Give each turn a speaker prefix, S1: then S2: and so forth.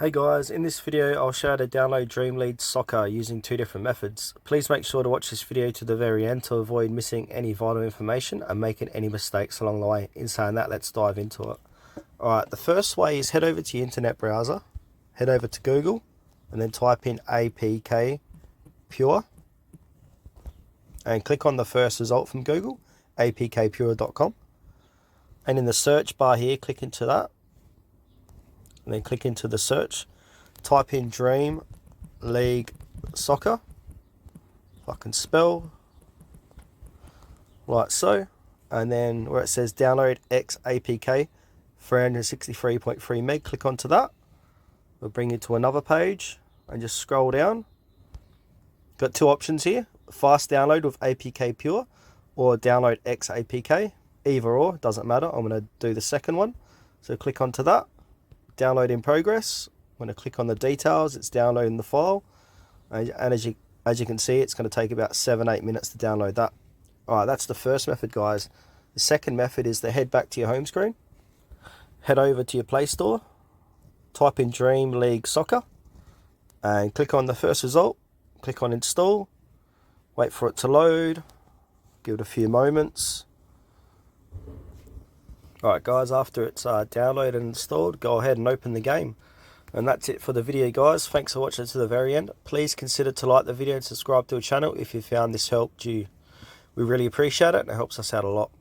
S1: Hey guys, in this video I'll show how to download Dream League Soccer using two different methods. Please make sure to watch this video to the very end to avoid missing any vital information and making any mistakes along the way. In saying that, let's dive into it. Alright, the first way is head over to your internet browser, head over to Google and then type in APK Pure and click on the first result from Google, apkpure.com, and in the search bar here click into that. And then click into the search, type in Dream League Soccer, if I can spell, like so, and then where it says download XAPK 363.3 meg, click onto that. We'll bring you to another page and just scroll down. Got two options here, fast download with APK Pure or download XAPK, either or, doesn't matter. I'm going to do the second one, so click onto that. Download in progress. I'm going to click on the details. It's downloading the file, and as you can see, it's going to take about 7-8 minutes to download that. Alright, that's the first method, guys. The second method is to head back to your home screen, head over to your Play Store, type in Dream League Soccer and click on the first result, click on install, wait for it to load, give it a few moments. Alright guys, after it's downloaded and installed, go ahead and open the game. And that's it for the video, guys. Thanks for watching to the very end. Please consider to like the video and subscribe to the channel if you found this helped you. We really appreciate it and it helps us out a lot.